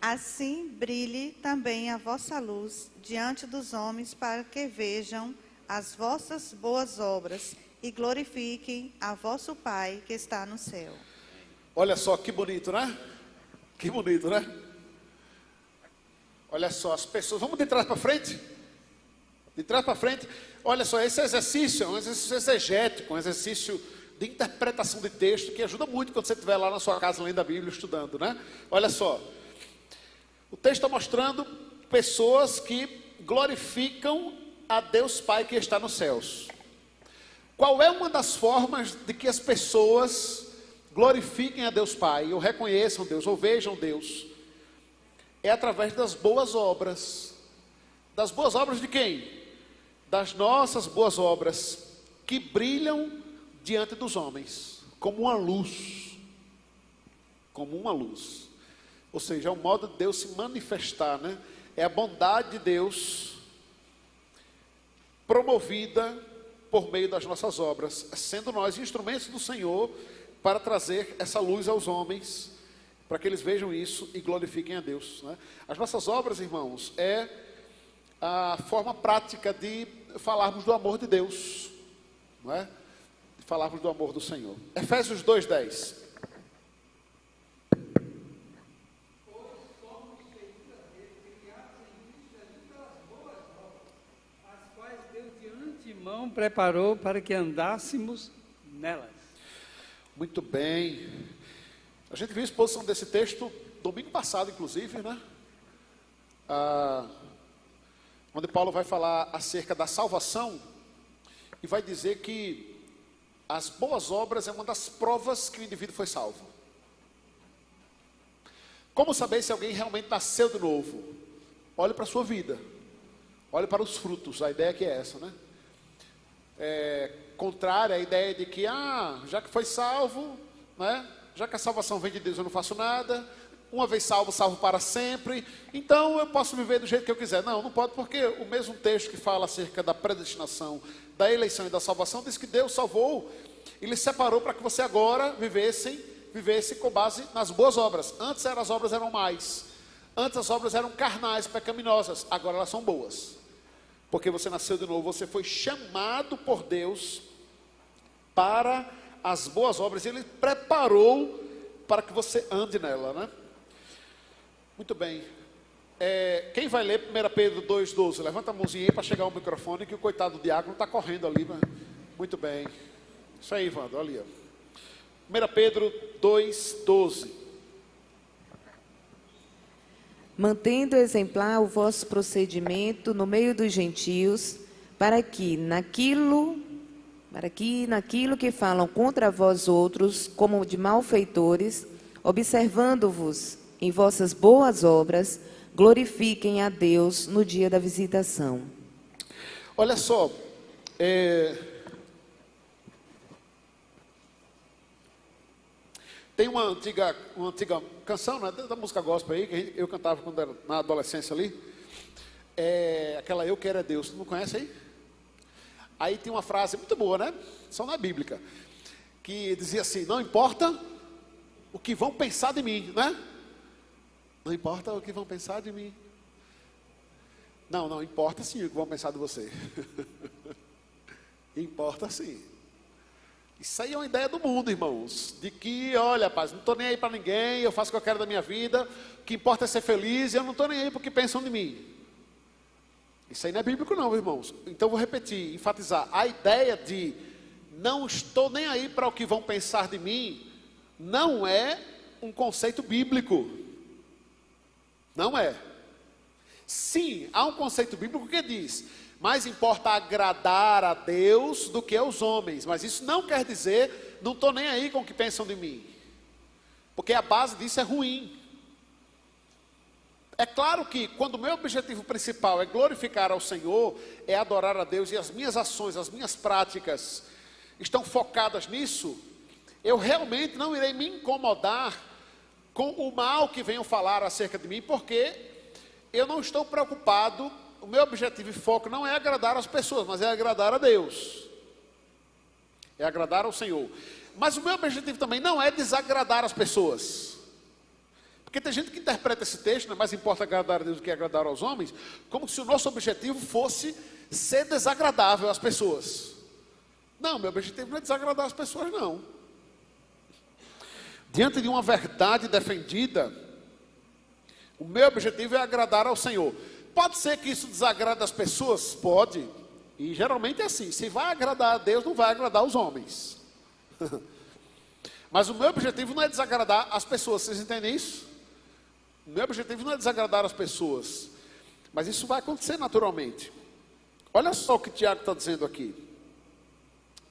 Assim brilhe também a vossa luz diante dos homens, para que vejam as vossas boas obras e glorifiquem a vosso Pai que está no céu. Olha só que bonito, né? Que bonito, né? Olha só, as pessoas, vamos de trás para frente? De trás para frente, olha só, esse exercício é um exercício exegético, um exercício de interpretação de texto, que ajuda muito quando você estiver lá na sua casa lendo a Bíblia, estudando, né? Olha só, o texto está mostrando pessoas que glorificam a Deus Pai que está nos céus. Qual é uma das formas de que as pessoas glorifiquem a Deus Pai, ou reconheçam Deus, ou vejam Deus? é através das boas obras. Das boas obras de quem? Das nossas boas obras, que brilham diante dos homens, como uma luz. Como uma luz. Ou seja, é o modo de Deus se manifestar, né? É a bondade de Deus promovida por meio das nossas obras, sendo nós instrumentos do Senhor para trazer essa luz aos homens, para que eles vejam isso e glorifiquem a Deus, né? As nossas obras, irmãos, é a forma prática de falarmos do amor de Deus, não é? De falarmos do amor do Senhor. Efésios 2:10. Preparou para que andássemos nelas. Muito bem. A gente viu a exposição desse texto domingo passado, inclusive, né? Onde Paulo vai falar acerca da salvação e vai dizer que as boas obras é uma das provas que o indivíduo foi salvo. Como saber se alguém realmente nasceu de novo? Olhe para a sua vida. Olhe para os frutos. A ideia que é essa, né? Contrária à ideia de que, já que foi salvo, né? Já que a salvação vem de Deus, eu não faço nada. Uma vez salvo, salvo para sempre. Então eu posso viver do jeito que eu quiser. Não, não pode, porque o mesmo texto que fala acerca da predestinação, da eleição e da salvação, diz que Deus salvou e lhe separou para que você agora vivesse com base nas boas obras. Antes as obras eram mais. Antes as obras eram carnais, pecaminosas. Agora elas são boas. Porque você nasceu de novo, você foi chamado por Deus para as boas obras. Ele preparou para que você ande nela, né? Muito bem. Quem vai ler 1 Pedro 2,12? Levanta a mãozinha aí para chegar ao microfone, que o coitado do diácono está correndo ali. Né? Muito bem. Isso aí, Wanda, olha ali. 1 Pedro 2,12. Mantendo exemplar o vosso procedimento no meio dos gentios, para que naquilo que falam contra vós outros, como de malfeitores, observando-vos em vossas boas obras, glorifiquem a Deus no dia da visitação. Olha só, tem uma antiga canção, né, da música gospel aí, que eu cantava quando era na adolescência ali, aquela Eu Quero é Deus, tu não conhece aí? Aí tem uma frase muito boa, né, só na Bíblia, que dizia assim: não importa o que vão pensar de mim, né? Não importa o que vão pensar de mim. Não importa sim o que vão pensar de você. Importa sim. Isso aí é uma ideia do mundo, irmãos, de que, olha, rapaz, não estou nem aí para ninguém, eu faço o que eu quero da minha vida, o que importa é ser feliz, e eu não estou nem aí para o que pensam de mim. Isso aí não é bíblico não, irmãos. Então vou repetir, enfatizar, a ideia de não estou nem aí para o que vão pensar de mim, não é um conceito bíblico. Não é. Sim, há um conceito bíblico que diz: mais importa agradar a Deus do que aos homens. Mas isso não quer dizer, não estou nem aí com o que pensam de mim. Porque a base disso é ruim. É claro que quando o meu objetivo principal é glorificar ao Senhor, é adorar a Deus, e as minhas ações, as minhas práticas estão focadas nisso, eu realmente não irei me incomodar com o mal que venham falar acerca de mim, porque eu não estou preocupado. O meu objetivo e foco não é agradar as pessoas, mas é agradar a Deus. É agradar ao Senhor. Mas o meu objetivo também não é desagradar as pessoas. Porque tem gente que interpreta esse texto, não é mais importa agradar a Deus do que agradar aos homens, como se o nosso objetivo fosse ser desagradável às pessoas. Não, meu objetivo não é desagradar as pessoas, não. Diante de uma verdade defendida, o meu objetivo é agradar ao Senhor. Pode ser que isso desagrade as pessoas? Pode. E geralmente é assim. Se vai agradar a Deus, não vai agradar os homens. Mas o meu objetivo não é desagradar as pessoas. Vocês entendem isso? O meu objetivo não é desagradar as pessoas. Mas isso vai acontecer naturalmente. Olha só o que Tiago está dizendo aqui.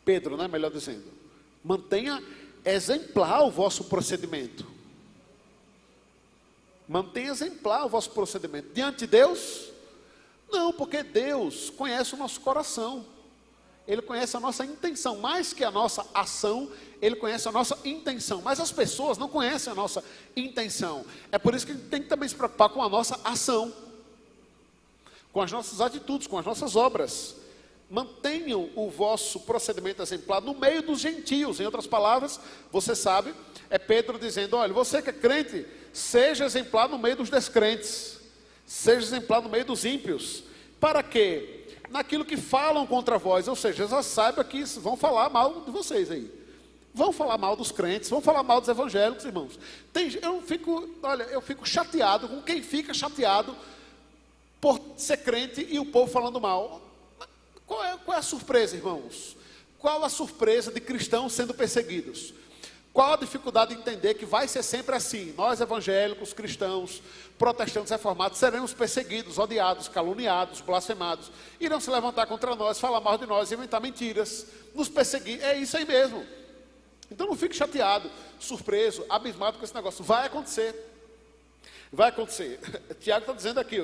Pedro, né? Melhor dizendo. Mantenha exemplar o vosso procedimento. Mantenha exemplar o vosso procedimento. Diante de Deus? Não, porque Deus conhece o nosso coração. Ele conhece a nossa intenção. Mais que a nossa ação, Ele conhece a nossa intenção. Mas as pessoas não conhecem a nossa intenção. É por isso que a gente tem que também se preocupar com a nossa ação, com as nossas atitudes, com as nossas obras. Mantenham o vosso procedimento exemplar no meio dos gentios. Em outras palavras, você sabe, é Pedro dizendo: olha, você que é crente, seja exemplar no meio dos descrentes, seja exemplar no meio dos ímpios. Para quê? Naquilo que falam contra vós, ou seja, já saiba que vão falar mal de vocês aí. Vão falar mal dos crentes, vão falar mal dos evangélicos, irmãos. Eu fico chateado com quem fica chateado por ser crente e o povo falando mal. Qual é a surpresa, irmãos? Qual a surpresa de cristãos sendo perseguidos? Qual a dificuldade de entender que vai ser sempre assim? Nós evangélicos, cristãos, protestantes reformados, seremos perseguidos, odiados, caluniados, blasfemados. Irão se levantar contra nós, falar mal de nós, inventar mentiras, nos perseguir. É isso aí mesmo. Então não fique chateado, surpreso, abismado com esse negócio. Vai acontecer. Vai acontecer. Tiago está dizendo aqui,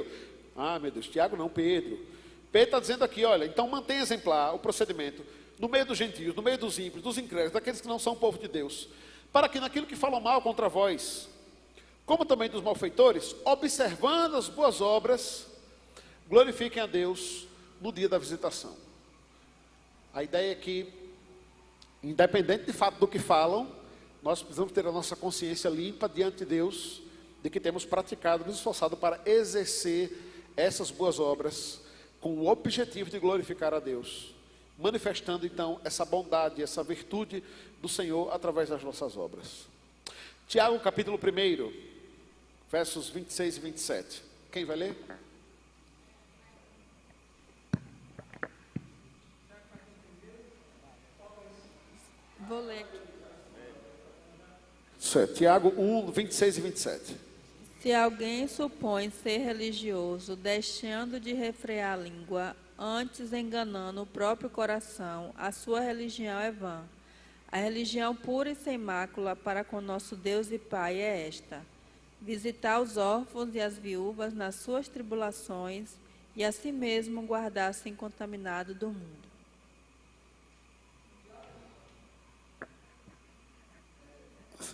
meu Deus, Tiago não, Pedro. Pedro está dizendo aqui, olha, então mantenha exemplar o procedimento no meio dos gentios, no meio dos ímpios, dos incrédulos, daqueles que não são povo de Deus, para que naquilo que falam mal contra vós, como também dos malfeitores, observando as boas obras, glorifiquem a Deus no dia da visitação. A ideia é que, independente de fato do que falam, nós precisamos ter a nossa consciência limpa diante de Deus, de que temos praticado, nos esforçado para exercer essas boas obras, com o objetivo de glorificar a Deus, manifestando então essa bondade, essa virtude do Senhor através das nossas obras. Tiago capítulo 1, versos 26 e 27. Quem vai ler? Vou ler aqui. Isso é, Tiago 1, 26 e 27. Se alguém supõe ser religioso, deixando de refrear a língua, antes enganando o próprio coração, a sua religião é vã. A religião pura e sem mácula para com nosso Deus e Pai é esta: visitar os órfãos e as viúvas nas suas tribulações e a si mesmo guardar-se incontaminado do mundo.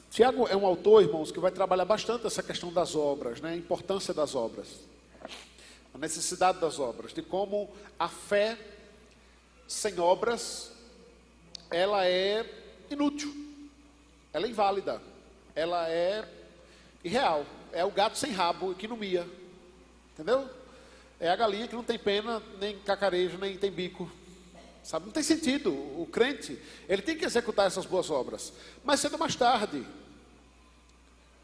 Tiago é um autor, irmãos, que vai trabalhar bastante essa questão das obras, né? A importância das obras, a necessidade das obras, de como a fé sem obras, ela é inútil, ela é inválida, ela é irreal, é o gato sem rabo que não mia, entendeu? É a galinha que não tem pena, nem cacarejo, nem tem bico, sabe? Não tem sentido. O crente, ele tem que executar essas boas obras, mas cedo ou mais tarde,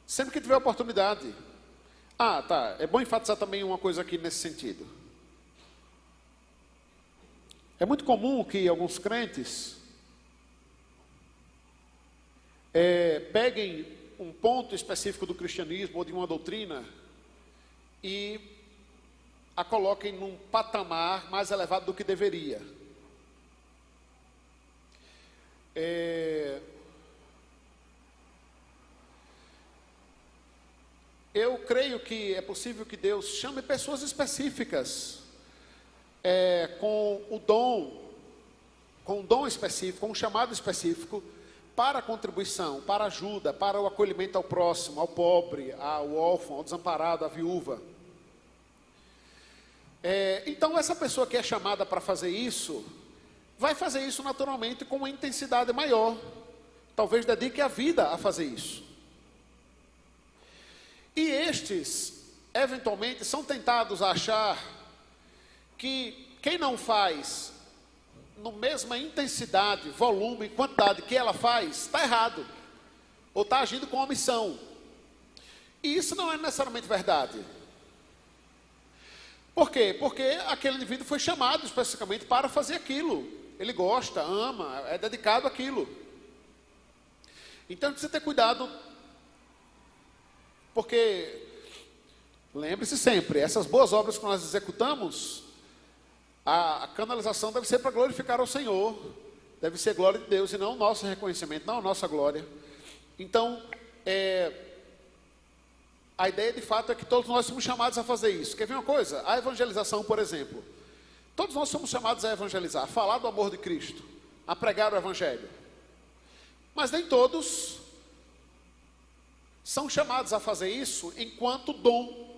sempre que tiver oportunidade. Tá, é bom enfatizar também uma coisa aqui nesse sentido. É muito comum que alguns crentes peguem um ponto específico do cristianismo ou de uma doutrina e a coloquem num patamar mais elevado do que deveria. Eu creio que é possível que Deus chame pessoas específicas, com um dom específico, com um chamado específico, para a contribuição, para a ajuda, para o acolhimento ao próximo, ao pobre, ao órfão, ao desamparado, à viúva. Então essa pessoa que é chamada para fazer isso, vai fazer isso naturalmente com uma intensidade maior. Talvez dedique a vida a fazer isso. E estes, eventualmente, são tentados a achar que quem não faz na mesma intensidade, volume e quantidade que ela faz, está errado. Ou está agindo com omissão. E isso não é necessariamente verdade. Por quê? Porque aquele indivíduo foi chamado especificamente para fazer aquilo. Ele gosta, ama, é dedicado àquilo. Então precisa ter cuidado, porque lembre-se sempre, essas boas obras que nós executamos, a canalização deve ser para glorificar ao Senhor, deve ser glória de Deus e não o nosso reconhecimento, não a nossa glória. Então, A ideia de fato é que todos nós somos chamados a fazer isso. Quer ver uma coisa? A evangelização, por exemplo. Todos nós somos chamados a evangelizar, a falar do amor de Cristo, a pregar o evangelho. Mas nem todos são chamados a fazer isso enquanto dom,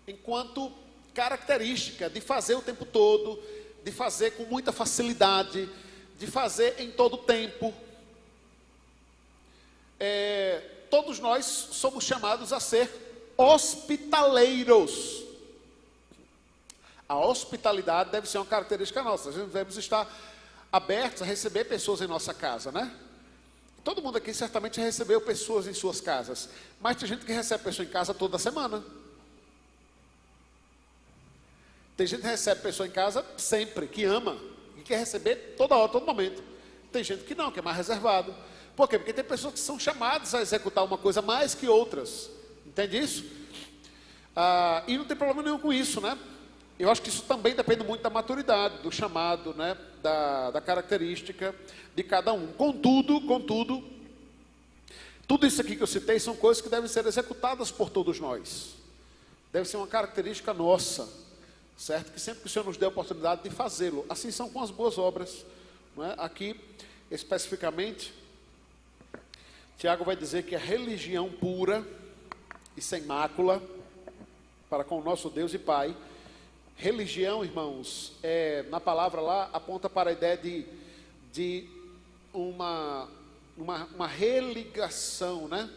enquanto característica de fazer o tempo todo, de fazer com muita facilidade, de fazer em todo o tempo. Todos nós somos chamados a ser hospitaleiros. A hospitalidade deve ser uma característica nossa. A gente deve estar abertos a receber pessoas em nossa casa, né? Todo mundo aqui certamente recebeu pessoas em suas casas. Mas tem gente que recebe pessoa em casa toda semana. Tem gente que recebe pessoa em casa sempre, que ama, e quer receber toda hora, todo momento. Tem gente que não, que é mais reservado. Por quê? Porque tem pessoas que são chamadas a executar uma coisa mais que outras. Entende isso? E não tem problema nenhum com isso, né? Eu acho que isso também depende muito da maturidade, do chamado, né? Da característica de cada um. Contudo, tudo isso aqui que eu citei são coisas que devem ser executadas por todos nós. Deve ser uma característica nossa, certo? Que sempre que o Senhor nos dê a oportunidade de fazê-lo. Assim são com as boas obras, não é? Aqui, especificamente, Tiago vai dizer que a religião pura e sem mácula para com o nosso Deus e Pai. Religião, irmãos, na palavra lá, aponta para a ideia de uma religação, né?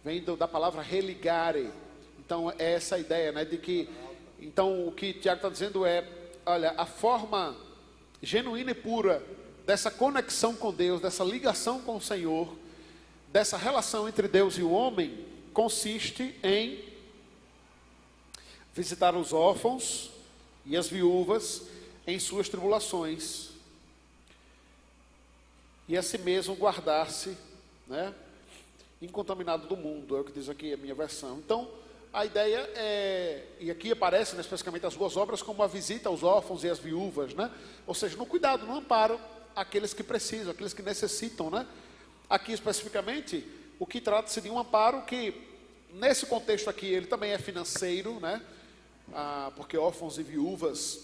Vem da palavra religare. Então, é essa ideia, né? De que, então, o que Tiago está dizendo é, olha, a forma genuína e pura dessa conexão com Deus, dessa ligação com o Senhor, dessa relação entre Deus e o homem, consiste em visitar os órfãos e as viúvas em suas tribulações, e a si mesmo guardar-se, né, incontaminado do mundo, é o que diz aqui a minha versão. Então, a ideia é, e aqui aparece, né, especificamente as boas obras, como a visita aos órfãos e às viúvas, né, ou seja, no cuidado, no amparo, aqueles que precisam, aqueles que necessitam, né. Aqui especificamente, o que trata-se de um amparo que, nesse contexto aqui, ele também é financeiro, né, porque órfãos e viúvas,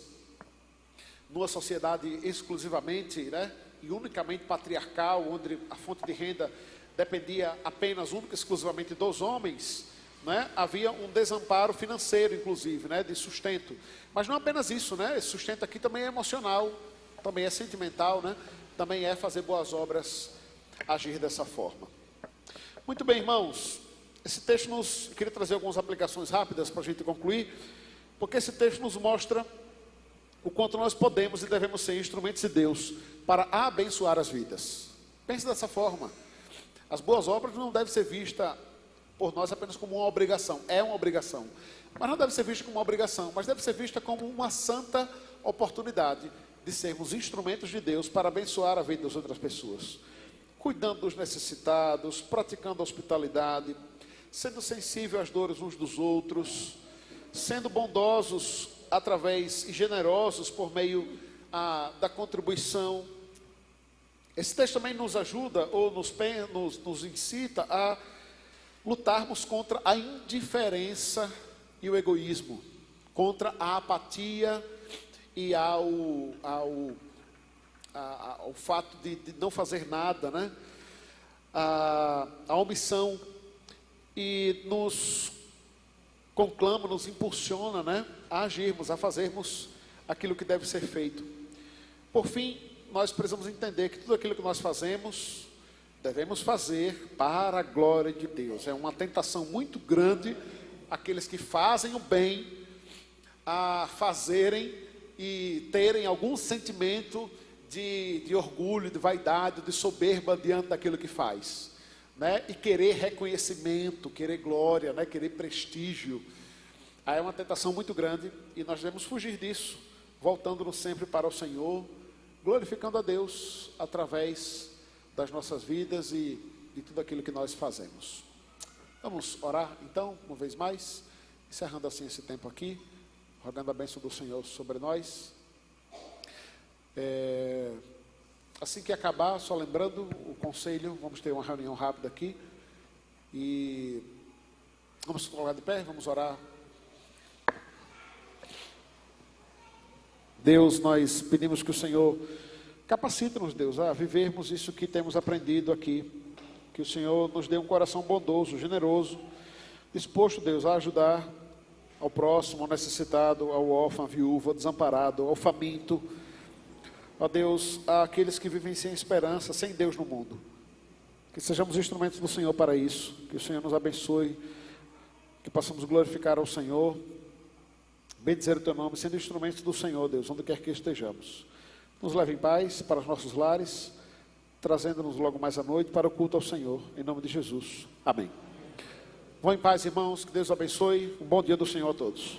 numa sociedade exclusivamente, né, e unicamente patriarcal, onde a fonte de renda dependia apenas, única e exclusivamente dos homens, né, havia um desamparo financeiro, inclusive, né, de sustento. Mas não apenas isso, né, esse sustento aqui também é emocional, também é sentimental, né, também é fazer boas obras, agir dessa forma. Muito bem, irmãos, esse texto eu queria trazer algumas aplicações rápidas para a gente concluir, porque esse texto nos mostra o quanto nós podemos e devemos ser instrumentos de Deus para abençoar as vidas. Pense dessa forma. As boas obras não devem ser vistas por nós apenas como uma obrigação. É uma obrigação. Mas não deve ser vista como uma obrigação, mas deve ser vista como uma santa oportunidade de sermos instrumentos de Deus para abençoar a vida das outras pessoas. Cuidando dos necessitados, praticando a hospitalidade, sendo sensível às dores uns dos outros, sendo bondosos através e generosos por meio da contribuição. Esse texto também nos ajuda ou nos incita a lutarmos contra a indiferença e o egoísmo, contra a apatia e ao fato de não fazer nada, né? A omissão, e nos conclama, nos impulsiona, né, a agirmos, a fazermos aquilo que deve ser feito. Por fim, nós precisamos entender que tudo aquilo que nós fazemos, devemos fazer para a glória de Deus. É uma tentação muito grande aqueles que fazem o bem a fazerem e terem algum sentimento de orgulho, de vaidade, de soberba diante daquilo que faz, né? E querer reconhecimento, querer glória, né? Querer prestígio. Aí é uma tentação muito grande e nós devemos fugir disso, voltando-nos sempre para o Senhor, glorificando a Deus através das nossas vidas e de tudo aquilo que nós fazemos. Vamos orar então, uma vez mais, encerrando assim esse tempo aqui, rogando a bênção do Senhor sobre nós. Assim que acabar, só lembrando o conselho, vamos ter uma reunião rápida aqui, e Vamos colocar de pé, vamos orar. Deus, nós pedimos que o Senhor capacite-nos, Deus, a vivermos isso que temos aprendido aqui. Que o Senhor nos dê um coração bondoso, generoso, disposto, Deus, a ajudar ao próximo, ao necessitado, ao órfão, à viúva, ao desamparado, ao faminto. Ó Deus, àqueles que vivem sem esperança, sem Deus no mundo. Que sejamos instrumentos do Senhor para isso. Que o Senhor nos abençoe. Que possamos glorificar ao Senhor. Bendizer o Teu nome, sendo instrumentos do Senhor, Deus, onde quer que estejamos. Nos leve em paz para os nossos lares, trazendo-nos logo mais à noite para o culto ao Senhor. Em nome de Jesus. Amém. Vão em paz, irmãos. Que Deus abençoe. Um bom dia do Senhor a todos.